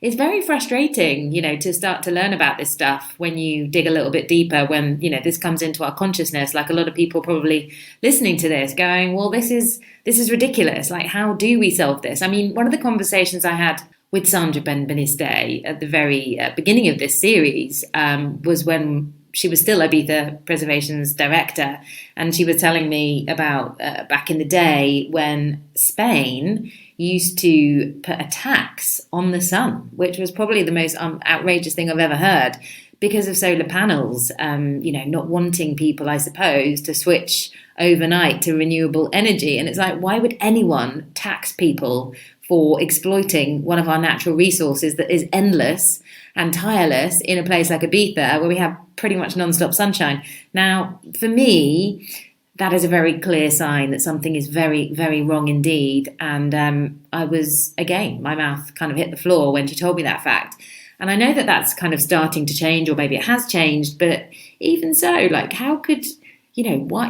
B: it's very frustrating, to start to learn about this stuff when you dig a little bit deeper, when, this comes into our consciousness, like a lot of people probably listening to this going, well, this is ridiculous. Like, how do we solve this? I mean, one of the conversations I had with Sandra Benveniste at the very beginning of this series was when she was still Ibiza Preservation's director, and she was telling me about back in the day when Spain used to put a tax on the sun, which was probably the most outrageous thing I've ever heard, because of solar panels, not wanting people, I suppose, to switch overnight to renewable energy. And it's like, why would anyone tax people for exploiting one of our natural resources that is endless and tireless in a place like Ibiza, where we have pretty much non-stop sunshine? Now, for me, that is a very clear sign that something is very, very wrong indeed. And I was, again, my mouth kind of hit the floor when she told me that fact. And I know that that's kind of starting to change, or maybe it has changed, but even so, like, how could, why?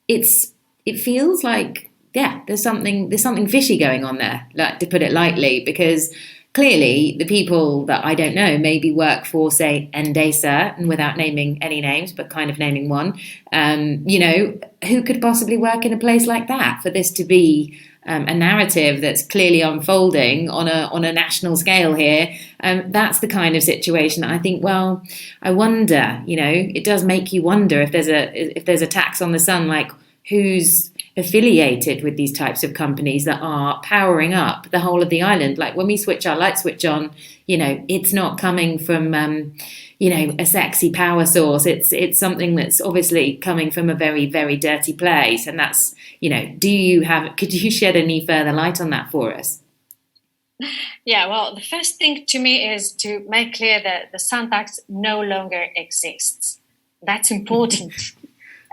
B: It feels like, there's something fishy going on there, like, to put it lightly, because clearly the people that I don't know maybe work for, say, Endesa, and without naming any names, but kind of naming one, who could possibly work in a place like that for this to be a narrative that's clearly unfolding on a national scale here? That's the kind of situation that I think, well, I wonder, it does make you wonder if there's a tax on the sun, like, who's affiliated with these types of companies that are powering up the whole of the island. Like, when we switch our light switch on, it's not coming from, a sexy power source. It's something that's obviously coming from a very, very dirty place. And that's, could you shed any further light on that for us?
C: Yeah, well, the first thing to me is to make clear that the sun tax no longer exists. That's important.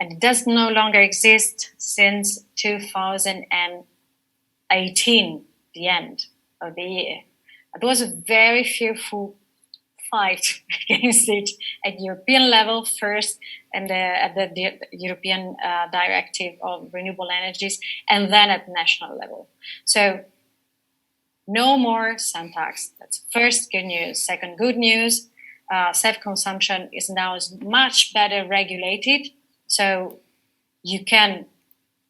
C: And it does no longer exist since 2018, the end of the year. It was a very fearful fight against it at European level first, and at the European Directive of Renewable Energies, and then at national level. So no more sun tax. That's first good news. Second good news, self-consumption is now much better regulated. So you can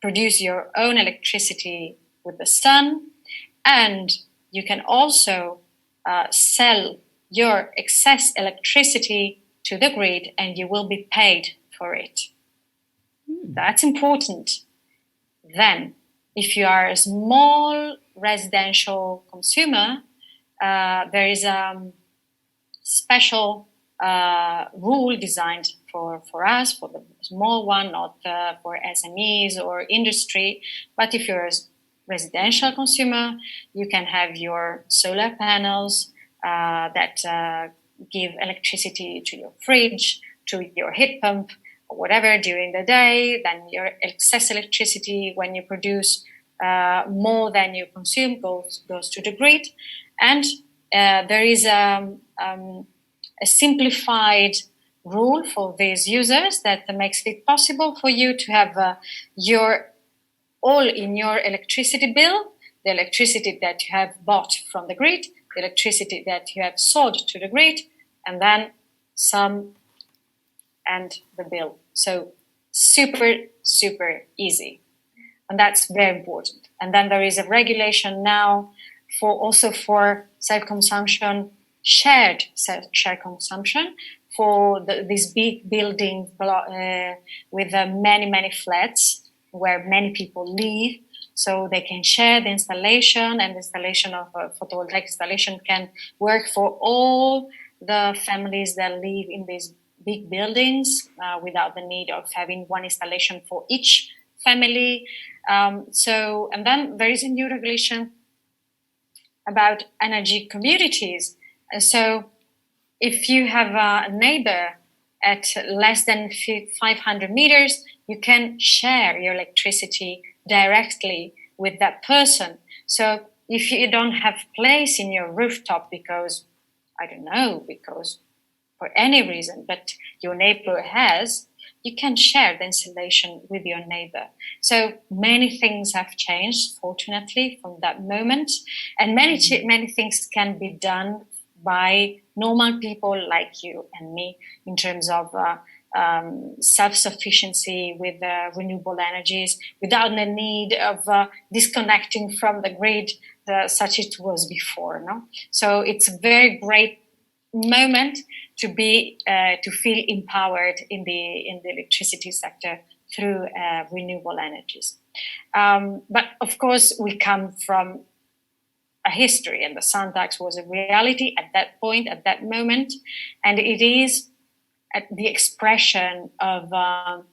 C: produce your own electricity with the sun, and you can also sell your excess electricity to the grid and you will be paid for it. That's important. Then, if you are a small residential consumer, there is a special rule designed for us, for the small one, not for SMEs or industry. But if you're a residential consumer, you can have your solar panels that give electricity to your fridge, to your heat pump, or whatever during the day. Then your excess electricity, when you produce more than you consume, goes to the grid. And there is a simplified rule for these users that makes it possible for you to have all in your electricity bill, the electricity that you have bought from the grid, the electricity that you have sold to the grid, and then some and the bill. So super, super easy. And that's very important. And then there is a regulation now for self-consumption, shared consumption for these big buildings with many, many flats where many people live. So they can share the installation, and the installation of a photovoltaic installation can work for all the families that live in these big buildings without the need of having one installation for each family. And then there is a new regulation about energy communities. So if you have a neighbor at less than 500 meters, you can share your electricity directly with that person. So if you don't have place in your rooftop because for any reason, but your neighbor has, you can share the installation with your neighbor. So many things have changed, fortunately, from that moment. And many things can be done by normal people like you and me in terms of self-sufficiency with renewable energies without the need of disconnecting from the grid such it was before. No? So it's a very great moment to feel empowered in the electricity sector through renewable energies. But of course, we come from a history, and the sun tax was a reality at that point, at that moment, and it is the expression of a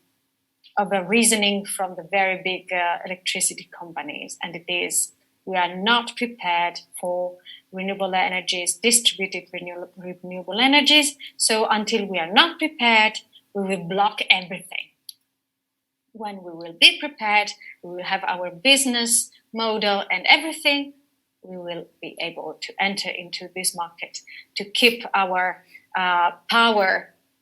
C: reasoning from the very big electricity companies, and it is we are not prepared for renewable energies, distributed renewable energies. So until we are not prepared, we will block everything. When we will be prepared, we will have our business model and everything, we will be able to enter into this market to keep our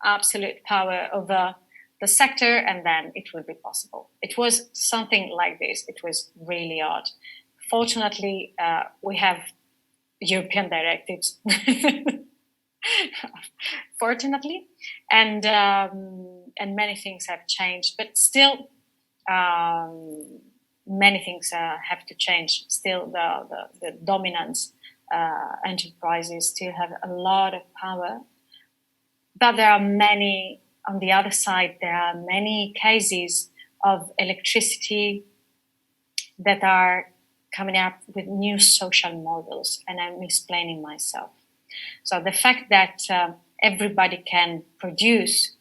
C: absolute power over the sector, and then it will be possible. It was something like this. It was really odd. Fortunately, we have European directives, fortunately, and many things have changed, but still many things have to change. Still, the dominance enterprises still have a lot of power, but there are many, on the other side, there are many cases of electricity that are coming up with new social models, and I'm explaining myself. So the fact that everybody can produce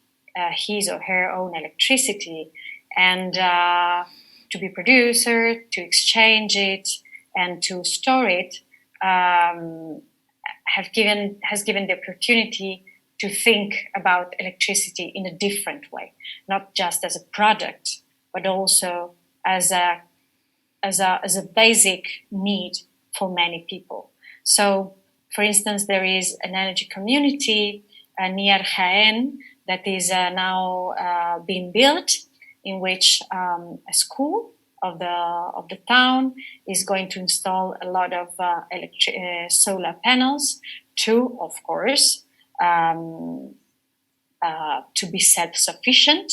C: his or her own electricity and to be producer, to exchange it, and to store it has given the opportunity to think about electricity in a different way, not just as a product, but also as a basic need for many people. So, for instance, there is an energy community near Cairn that is now being built, in which a school of the town is going to install a lot of solar panels to, of course, to be self-sufficient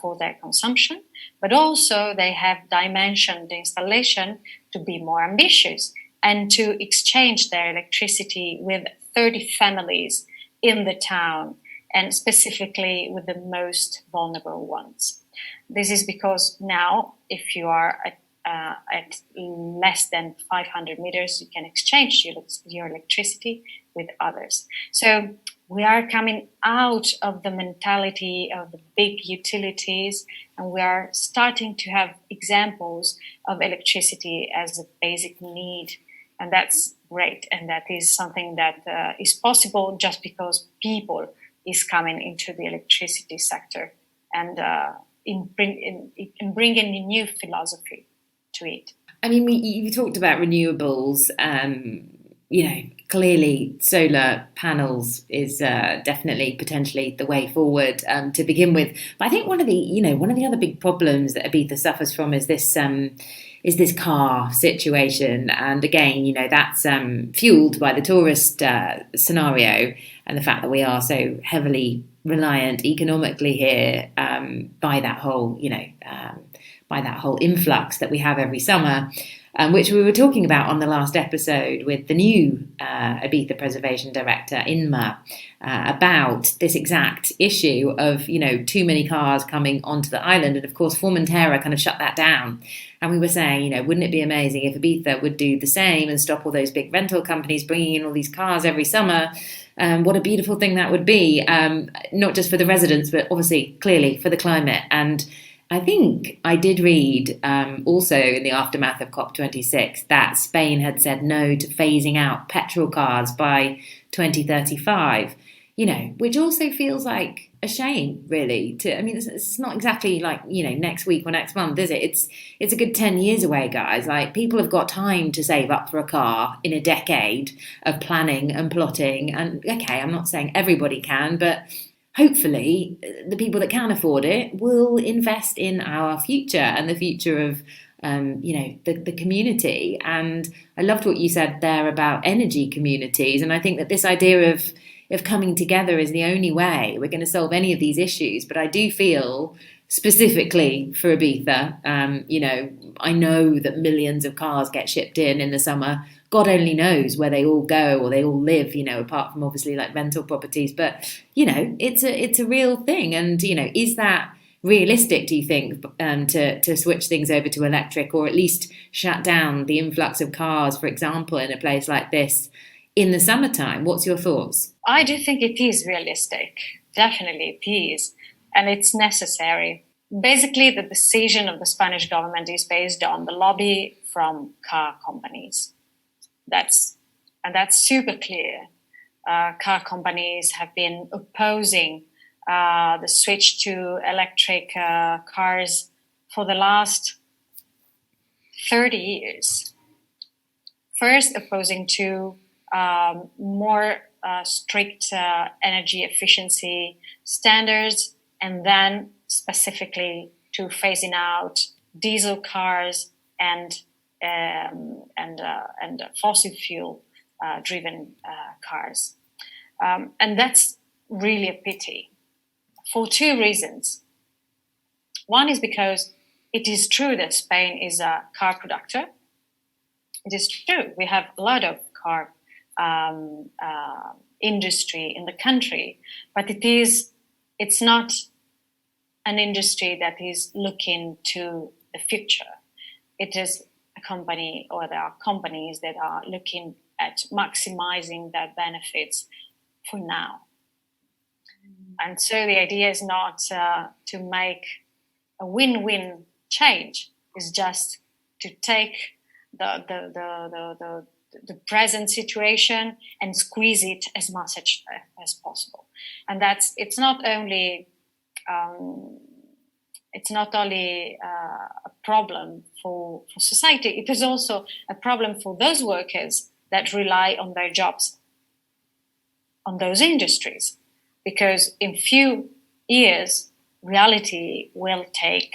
C: for their consumption, but also they have dimensioned the installation to be more ambitious and to exchange their electricity with 30 families in the town, and specifically with the most vulnerable ones. This is because now, if you are at less than 500 meters, you can exchange your electricity with others. So we are coming out of the mentality of the big utilities, and we are starting to have examples of electricity as a basic need. And that's great. And that is something that is possible just because people is coming into the electricity sector and in bringing a new philosophy to it.
B: I mean, you talked about renewables. Clearly solar panels is definitely potentially the way forward to begin with. But I think one of the other big problems that Ibiza suffers from is this car situation. And again, that's fueled by the tourist scenario and the fact that we are so heavily reliant economically here by that whole influx that we have every summer. Which we were talking about on the last episode with the new Ibiza Preservation Director, Inma, about this exact issue of, too many cars coming onto the island. And of course, Formentera kind of shut that down. And we were saying, wouldn't it be amazing if Ibiza would do the same and stop all those big rental companies bringing in all these cars every summer? What a beautiful thing that would be, not just for the residents, but obviously, clearly, for the climate. And I think I did read also in the aftermath of COP26 that Spain had said no to phasing out petrol cars by 2035, which also feels like a shame, really. It's not exactly like, next week or next month, is it? It's a good 10 years away, guys. Like, people have got time to save up for a car in a decade of planning and plotting. And okay, I'm not saying everybody can, but hopefully the people that can afford it will invest in our future and the future of, the community. And I loved what you said there about energy communities. And I think that this idea of coming together is the only way we're going to solve any of these issues. But I do feel specifically for Ibiza, I know that millions of cars get shipped in the summer. God only knows where they all go or they all live, apart from obviously like rental properties. But, it's a real thing. And, is that realistic, do you think, to switch things over to electric, or at least shut down the influx of cars, for example, in a place like this in the summertime? What's your thoughts?
C: I do think it is realistic. Definitely it is. And it's necessary. Basically, the decision of the Spanish government is based on the lobby from car companies. That's super clear. Car companies have been opposing the switch to electric cars for the last 30 years. First, opposing to more strict energy efficiency standards, and then specifically to phasing out diesel cars and fossil fuel driven cars. And that's really a pity for two reasons. One is because it is true that Spain is a car producer. It is true. We have a lot of car industry in the country, but it's not an industry that is looking to the future. It is a company, or there are companies that are looking at maximizing their benefits for now. And so the idea is not to make a win-win change. It's just to take the present situation and squeeze it as much as possible. And it's not only a problem for society. It is also a problem for those workers that rely on their jobs on those industries, because in few years reality will take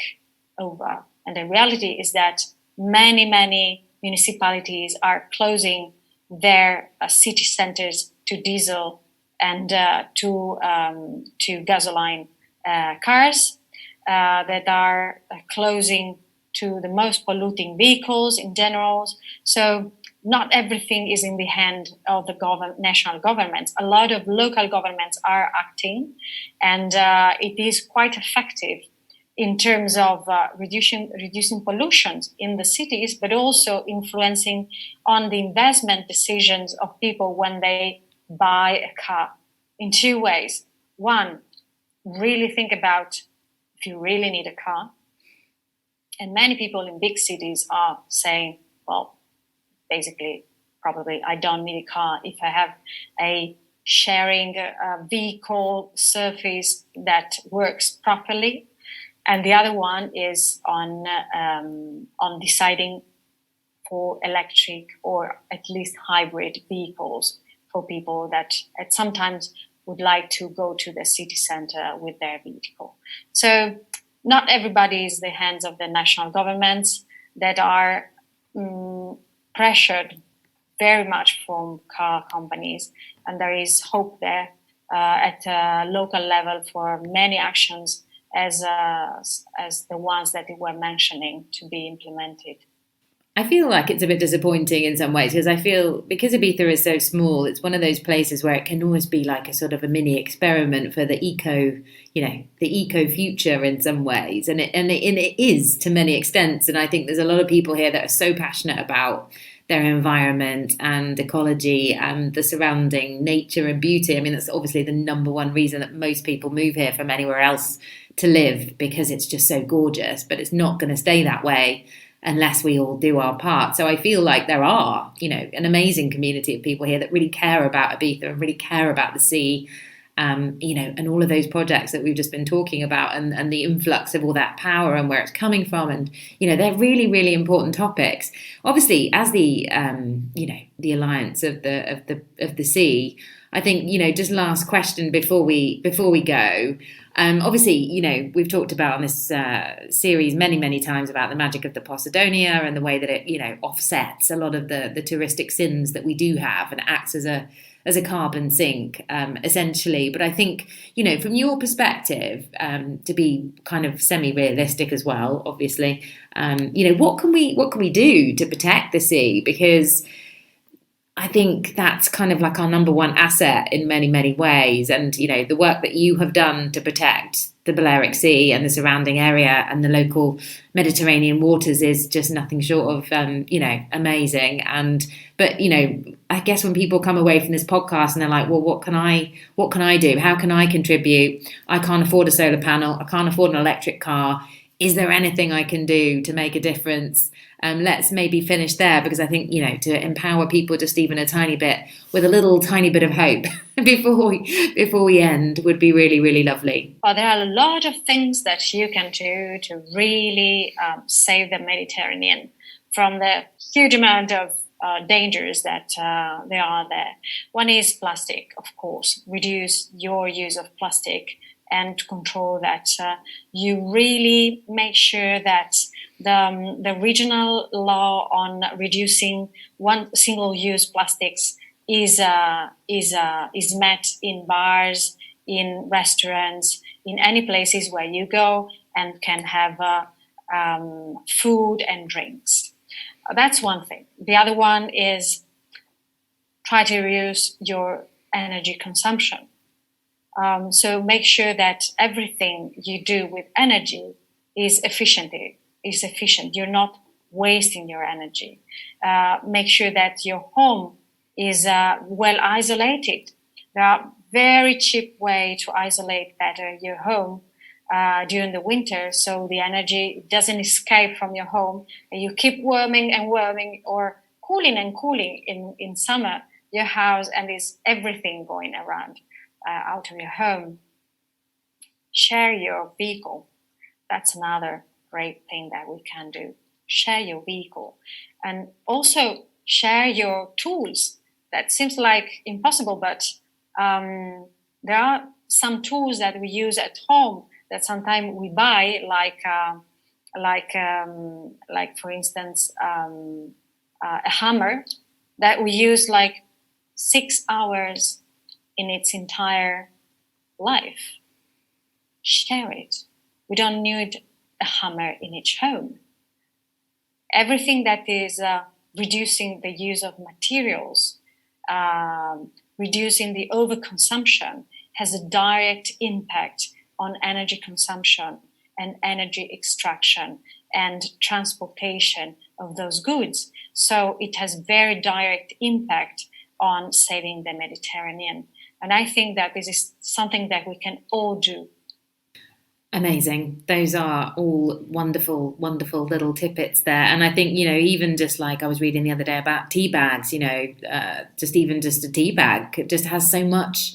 C: over, and the reality is that many municipalities are closing their city centers to diesel and to gasoline cars, that are closing to the most polluting vehicles in general. So not everything is in the hand of the national governments. A lot of local governments are acting, and it is quite effective in terms of reducing pollution in the cities, but also influencing on the investment decisions of people when they buy a car in two ways. One, really think about if you really need a car. And many people in big cities are saying, well, basically, probably I don't need a car if I have a sharing vehicle service that works properly. And the other one is on deciding for electric or at least hybrid vehicles for people that sometimes would like to go to the city center with their vehicle. So not everybody is the hands of the national governments that are pressured very much from car companies. And there is hope there at a local level for many actions as the ones that you were mentioning to be implemented.
B: I feel like it's a bit disappointing in some ways because I feel because Ibiza is so small, it's one of those places where it can almost be like a sort of a mini experiment for the eco future in some ways, and it is to many extents. And I think there's a lot of people here that are so passionate about their environment and ecology and the surrounding nature and beauty. I mean, that's obviously the number one reason that most people move here from anywhere else to live, because it's just so gorgeous. But it's not going to stay that way unless we all do our part. So I feel like there are, an amazing community of people here that really care about Ibiza and really care about the sea, and all of those projects that we've just been talking about, and the influx of all that power and where it's coming from. And, they're really, really important topics. Obviously, as the Alliance of the Sea, I think, just last question before we go. Obviously, we've talked about on this series many, many times about the magic of the Posidonia and the way that it, offsets a lot of the touristic sins that we do have and acts as a carbon sink, essentially. But I think, from your perspective, to be kind of semi-realistic as well, obviously, what can we do to protect the sea? Because I think that's kind of like our number one asset in many, many ways. And, the work that you have done to protect the Balearic Sea and the surrounding area and the local Mediterranean waters is just nothing short of, amazing. But I guess when people come away from this podcast and they're like, well, what can I do? How can I contribute? I can't afford a solar panel. I can't afford an electric car. Is there anything I can do to make a difference? Let's maybe finish there, because I think, to empower people just even a tiny bit with a little tiny bit of hope before we end would be really, really lovely.
C: Well, there are a lot of things that you can do to really save the Mediterranean from the huge amount of dangers that there are there. One is plastic, of course. Reduce your use of plastic and control that. You really make sure that the regional law on reducing single-use plastics is met in bars, in restaurants, in any places where you go and can have food and drinks. That's one thing. The other one is try to reduce your energy consumption. So make sure that everything you do with energy is efficient. You're not wasting your energy. Make sure that your home is well isolated. There are very cheap ways to isolate better your home during the winter, so the energy doesn't escape from your home and you keep warming and warming, or cooling and cooling in summer your house, and is everything going around out of your home. Share your vehicle. That's another great thing that we can do. Share your vehicle. And also share your tools. That seems like impossible, but there are some tools that we use at home that sometimes we buy, like for instance, a hammer that we use like 6 hours in its entire life. Share it. We don't need a hammer in each home. Everything that is reducing the use of materials, reducing the overconsumption has a direct impact on energy consumption and energy extraction and transportation of those goods. So it has very direct impact on saving the Mediterranean. And I think that this is something that we can all do.
B: Amazing. Those are all wonderful, wonderful little tidbits there. And I think, even just like I was reading the other day about tea bags, just a tea bag, it just has so much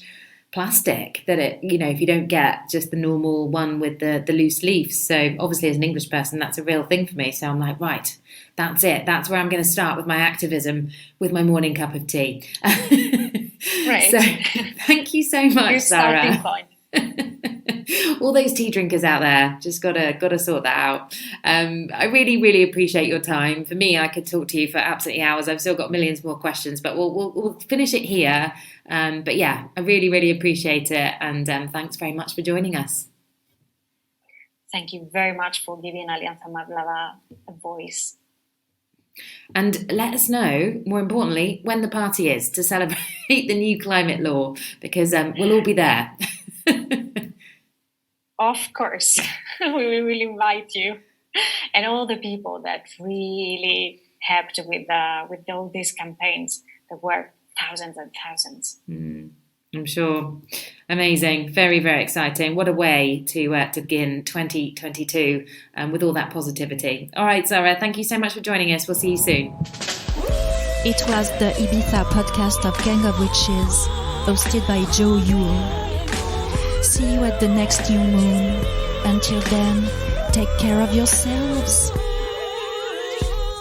B: plastic that it, if you don't get just the normal one with the loose leaves. So obviously as an English person, that's a real thing for me. So I'm like, right, that's it. That's where I'm going to start with my activism with my morning cup of tea.
C: Right.
B: So thank you so much, Sara. All those tea drinkers out there, just gotta sort that out. I really, really appreciate your time. For me, I could talk to you for absolutely hours. I've still got millions more questions, but we'll finish it here. But yeah, I really, really appreciate it, and thanks very much for joining us.
C: Thank you very much for giving Alianza Mar Blava a voice.
B: And let us know, more importantly, when the party is to celebrate the new climate law, because we'll all be there.
C: Of course, we will invite you and all the people that really helped with all these campaigns that were thousands and thousands.
B: I'm sure. Amazing. Very, very exciting. What a way to begin 2022 with all that positivity. All right, Sara, thank you so much for joining us. We'll see you soon.
H: It was the Ibiza podcast of Gang of Witches, hosted by Joe Yule. See you at the next new moon. Until then, take care of yourselves.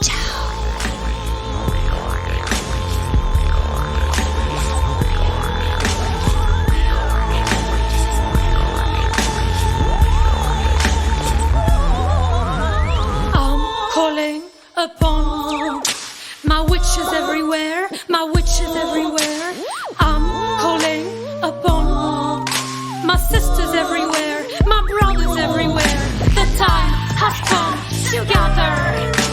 H: Ciao.
A: I'm calling upon my witches everywhere, my witches everywhere. I'm calling upon my sisters everywhere, my brothers everywhere. The time has come to gather.